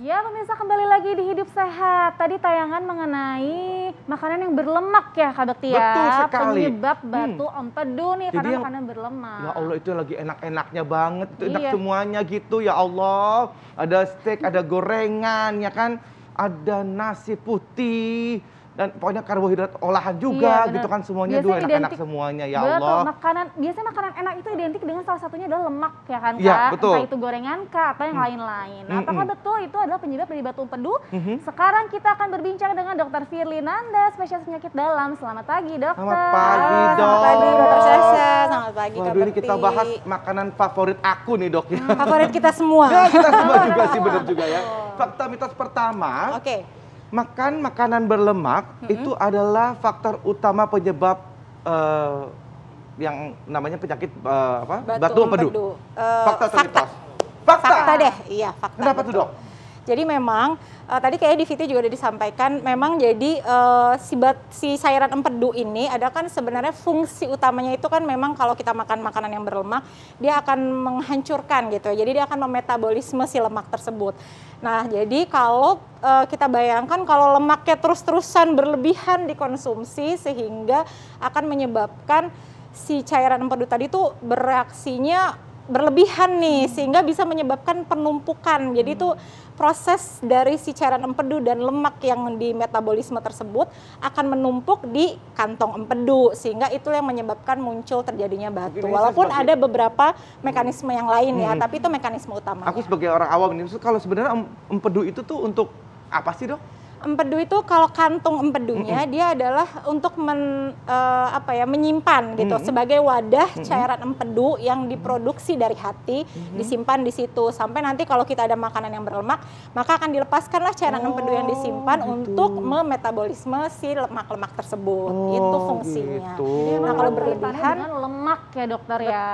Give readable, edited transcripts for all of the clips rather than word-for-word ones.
Ya pemirsa, kembali lagi di Hidup Sehat. Tadi tayangan mengenai makanan yang berlemak ya Kak Bekti ya. Betul sekali. Penyebab batu empedu nih. Jadi karena yang, makanan berlemak. ya Allah itu lagi enak-enaknya banget, itu enak Iya. semuanya gitu ya Allah. Ada steak, ada gorengan ya kan, ada nasi putih. Dan pokoknya karbohidrat olahan juga Iya, gitu kan, semuanya biasanya enak-enak identik, semuanya ya betul, Allah. biasanya makanan enak itu identik dengan salah satunya adalah lemak ya kan Kak? Iya, betul. Entah itu gorengan Kak atau yang lain-lain. Nah, apakah betul itu adalah penyebab dari batu empedu? Sekarang kita akan berbincang dengan Dr. Firly Nanda, spesialis penyakit dalam. Selamat pagi dokter. Selamat pagi dok. Selamat pagi Dr. Sasha, selamat pagi Kak Waduh, ini Bekti. kita bahas makanan favorit aku nih dok ya. Favorit kita semua. Ya, kita semua juga sih, bener juga ya. Fakta mitos pertama. Oke. Makan makanan berlemak itu adalah faktor utama penyebab yang namanya penyakit batu empedu. Fakta atau mitos? Fakta deh, iya fakta. Kenapa tuh dok? Jadi memang tadi kayaknya di video juga udah disampaikan, memang jadi si cairan empedu ini ada kan sebenarnya fungsi utamanya itu kan memang kalau kita makan makanan yang berlemak, dia akan menghancurkan gitu. Jadi dia akan memetabolisme si lemak tersebut. Nah, jadi kalau kita bayangkan kalau lemaknya terus-terusan berlebihan dikonsumsi sehingga akan menyebabkan si cairan empedu tadi tuh bereaksinya berlebihan nih, sehingga bisa menyebabkan penumpukan. Jadi itu proses dari si cairan empedu dan lemak yang di metabolisme tersebut akan menumpuk di kantong empedu, sehingga itu yang menyebabkan muncul terjadinya batu. Walaupun ada beberapa mekanisme yang lain ya, tapi itu mekanisme utamanya. Aku sebagai orang awam ini, kalau sebenarnya empedu itu tuh untuk apa sih dok? Empedu itu kalau kantung empedunya dia adalah untuk menyimpan gitu sebagai wadah cairan empedu yang diproduksi dari hati, disimpan di situ sampai nanti kalau kita ada makanan yang berlemak maka akan dilepaskanlah cairan empedu yang disimpan untuk memetabolisme si lemak-lemak tersebut. Itu fungsinya. Gitu. Nah, kalau berlebihan dengan lemak ya dokter ya.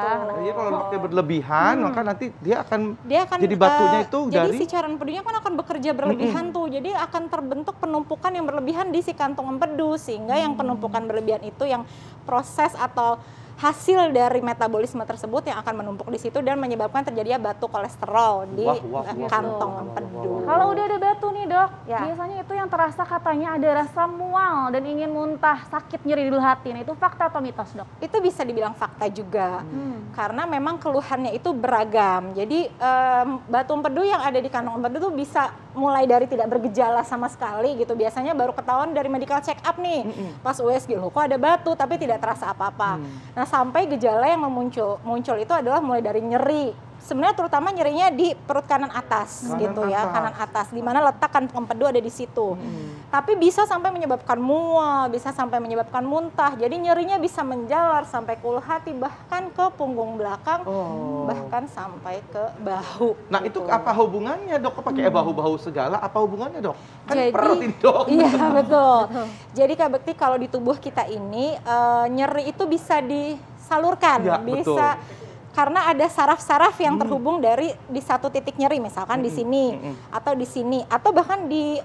Iya, kalau lemaknya berlebihan maka nanti dia akan jadi jadi batunya itu jadi dari si cairan empedunya kan akan bekerja berlebihan tuh. Jadi akan terbentuk penumpukan yang berlebihan di si kantong empedu, sehingga yang penumpukan berlebihan itu yang proses atau hasil dari metabolisme tersebut yang akan menumpuk di situ dan menyebabkan terjadinya batu kolesterol di kantong empedu. Kalau udah ada batu nih dok, biasanya itu yang terasa katanya ada rasa mual dan ingin muntah, sakit, nyeri di hati. Nah, itu fakta atau mitos dok? Itu bisa dibilang fakta juga, karena memang keluhannya itu beragam. Jadi batu empedu yang ada di kantong empedu tuh bisa mulai dari tidak bergejala sama sekali gitu. Biasanya baru ketahuan dari medical check up nih, pas USG loh kok ada batu tapi tidak terasa apa-apa. Nah, sampai gejala yang muncul itu adalah mulai dari nyeri. Sebenarnya terutama nyerinya di perut kanan atas kanan atas di mana letak kantong empedu ada di situ. Tapi bisa sampai menyebabkan mual, bisa sampai menyebabkan muntah. Jadi nyerinya bisa menjalar sampai ke ulu hati, bahkan ke punggung belakang, bahkan sampai ke bahu. Nah, itu apa hubungannya dok? Kok pakai bahu-bahu segala? Apa hubungangannya dok? Kan Jadi, perut ini dok. Iya betul. Jadi Kak Bekti kalau di tubuh kita ini nyeri itu bisa disalurkan, Ya, bisa karena ada saraf-saraf yang terhubung dari di satu titik nyeri, misalkan di sini atau di sini atau bahkan di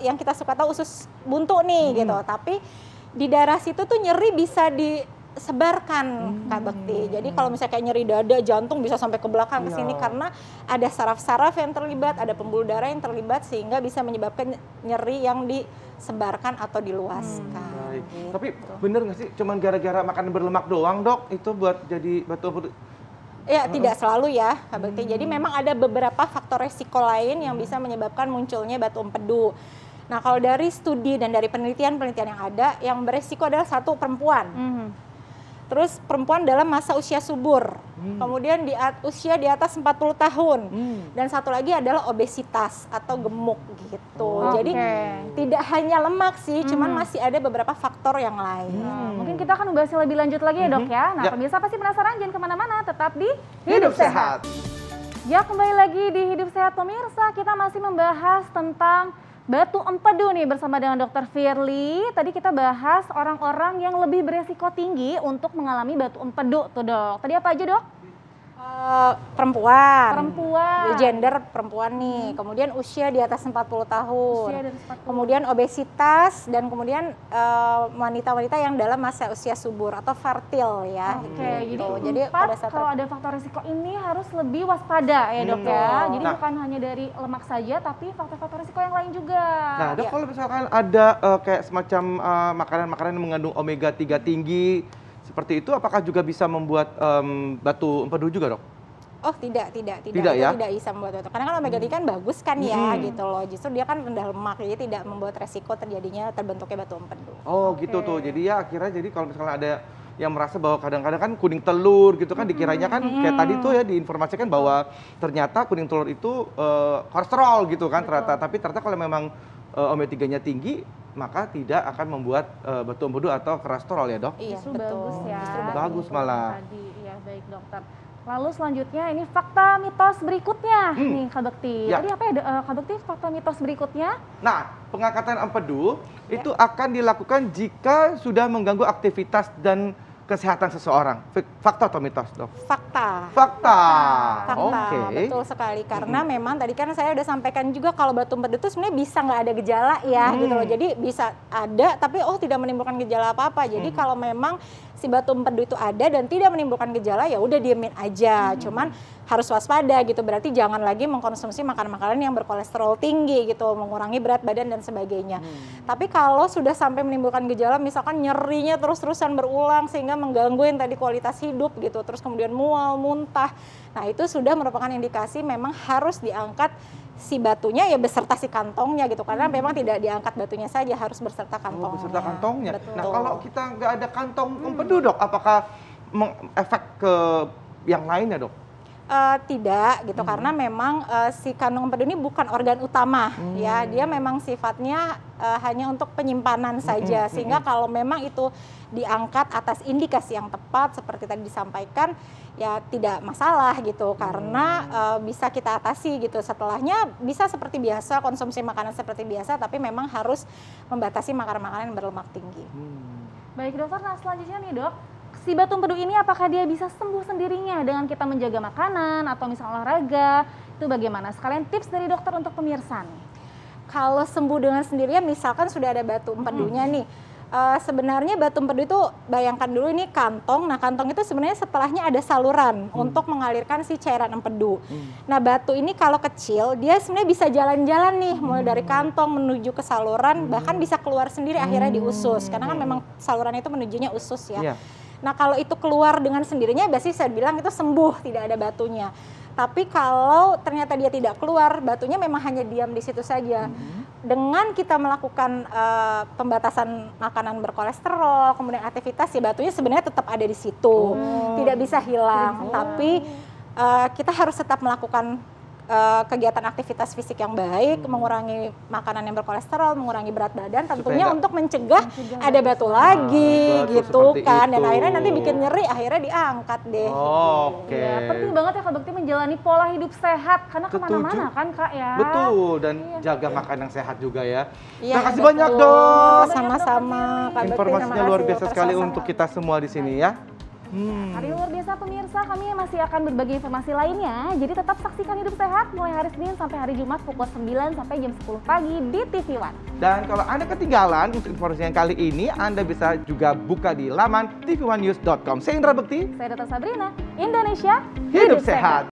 yang kita suka tahu usus buntu nih gitu. Tapi di daerah situ tuh nyeri bisa disebarkan Kak Bekti. Jadi kalau misalnya kayak nyeri dada, jantung bisa sampai ke belakang ke sini karena ada saraf-saraf yang terlibat, ada pembuluh darah yang terlibat sehingga bisa menyebabkan nyeri yang disebarkan atau diluaskan. Gitu. Tapi bener nggak sih cuman gara-gara makan berlemak doang dok itu buat jadi batu empedu? Ya tidak selalu ya Kak Bekti. Jadi memang ada beberapa faktor resiko lain yang bisa menyebabkan munculnya batu empedu. Nah, kalau dari studi dan dari penelitian-penelitian yang ada, yang beresiko adalah satu perempuan. Terus perempuan dalam masa usia subur, kemudian usia di atas 40 tahun, dan satu lagi adalah obesitas atau gemuk gitu. Jadi tidak hanya lemak sih, cuman masih ada beberapa faktor yang lain. Mungkin kita akan membahas lebih lanjut lagi ya dok ya. Nah, pemirsa pasti penasaran, jangan kemana-mana, tetap di Hidup Sehat. Ya, kembali lagi di Hidup Sehat pemirsa, kita masih membahas tentang batu empedu nih bersama dengan Dr. Firly. Tadi kita bahas orang-orang yang lebih beresiko tinggi untuk mengalami batu empedu tuh dok. Tadi apa aja dok? Perempuan. Perempuan. Gender perempuan nih. Kemudian usia di atas 40 tahun. Usia di atas 40. Kemudian obesitas dan kemudian wanita-wanita yang dalam masa usia subur atau fertil ya. Oke, gitu. jadi pada saat kalau ada faktor risiko ini harus lebih waspada ya dok ya. Jadi bukan hanya dari lemak saja, tapi faktor-faktor risiko yang lain juga. Nah dok, kalau misalkan ada kayak semacam makanan-makanan yang mengandung omega 3 tinggi, seperti itu apakah juga bisa membuat batu empedu juga dok? Oh tidak Tidak itu ya? tidak bisa membuat itu. Karena kan omega 3 kan bagus kan ya gitu loh. Justru dia kan rendah lemak, jadi tidak membuat resiko terbentuknya batu empedu. Oh gitu tuh. Jadi ya akhirnya kalau misalnya ada yang merasa bahwa kadang-kadang kan kuning telur gitu kan dikiranya kan kayak tadi tuh ya diinformasikan bahwa ternyata kuning telur itu kolesterol gitu kan ternyata. Tapi ternyata kalau memang omega 3-nya tinggi, maka tidak akan membuat batu empedu atau kolesterol ya dok? Iya, Justru betul. bagus ya. Justru bagus malah. Tadi ya baik dokter. Lalu selanjutnya ini fakta mitos berikutnya nih Kak Bekti. Ya. Tadi apa ya Kak Bekti fakta mitos berikutnya? Nah, pengangkatan empedu itu akan dilakukan jika sudah mengganggu aktivitas dan kesehatan seseorang. Fakta atau mitos, dok? Fakta. Fakta. Fakta, betul sekali. Karena memang tadi kan saya udah sampaikan juga kalau batu empedu itu sebenarnya bisa nggak ada gejala ya gitu loh. Jadi bisa ada tapi tidak menimbulkan gejala apa-apa. Jadi kalau memang si batu empedu itu ada dan tidak menimbulkan gejala ya udah diemin aja. Cuman harus waspada gitu. Berarti jangan lagi mengkonsumsi makanan-makanan yang berkolesterol tinggi gitu, mengurangi berat badan dan sebagainya. Tapi kalau sudah sampai menimbulkan gejala misalkan nyerinya terus-terusan berulang sehingga mengganggu tadi kualitas hidup gitu, terus kemudian mual, muntah. Nah, itu sudah merupakan indikasi memang harus diangkat si batunya ya beserta si kantongnya gitu. Karena memang tidak diangkat batunya saja, harus beserta kantongnya. Oh, beserta kantongnya. Betul. Nah, kalau kita nggak ada kantong empedu, dok, apakah efek ke yang lainnya, dok? Tidak gitu karena memang si kantong empedu ini bukan organ utama ya, dia memang sifatnya hanya untuk penyimpanan saja sehingga kalau memang itu diangkat atas indikasi yang tepat seperti tadi disampaikan ya tidak masalah gitu karena bisa kita atasi gitu. Setelahnya bisa seperti biasa, konsumsi makanan seperti biasa, tapi memang harus membatasi makanan-makanan yang berlemak tinggi. Baik dokter, nah selanjutnya nih dok, si batu empedu ini apakah dia bisa sembuh sendirinya dengan kita menjaga makanan atau misalnya olahraga? Itu bagaimana? Sekalian tips dari dokter untuk pemirsa nih. Kalau sembuh dengan sendirinya misalkan sudah ada batu empedunya nih, sebenarnya batu empedu itu bayangkan dulu ini kantong. Nah kantong itu sebenarnya setelahnya ada saluran untuk mengalirkan si cairan empedu. Nah batu ini kalau kecil dia sebenarnya bisa jalan-jalan nih mulai dari kantong menuju ke saluran, bahkan bisa keluar sendiri akhirnya di usus karena kan memang saluran itu menujunya usus ya. Nah kalau itu keluar dengan sendirinya biasanya saya bilang itu sembuh, tidak ada batunya. Tapi kalau ternyata dia tidak keluar, batunya memang hanya diam di situ saja. Dengan kita melakukan pembatasan makanan berkolesterol, kemudian aktivitas, si batunya sebenarnya tetap ada di situ, tidak bisa hilang. Tapi kita harus tetap melakukan kegiatan aktivitas fisik yang baik, mengurangi makanan yang berkolesterol, mengurangi berat badan, tentunya untuk mencegah ada batu lagi gitu kan. Dan akhirnya nanti bikin nyeri, akhirnya diangkat deh. Oke. Ya, penting banget ya Kak Bekti menjalani pola hidup sehat karena kemana-mana kan Kak ya. Betul, dan jaga makan yang sehat juga ya. Iya, Terima kasih banyak dok. Sama-sama Kak Bekti. Informasinya luar biasa sekali untuk kita semua di sini ya. Hari luar biasa pemirsa, kami masih akan berbagi informasi lainnya. Jadi tetap saksikan Hidup Sehat mulai hari Senin sampai hari Jumat pukul 9 sampai jam 10 pagi di TV One. Dan kalau Anda ketinggalan untuk informasi yang kali ini, Anda bisa juga buka di laman tv1news.com. Saya Indra Bekti. Saya Dr. Sabrina, Indonesia Hidup sehat.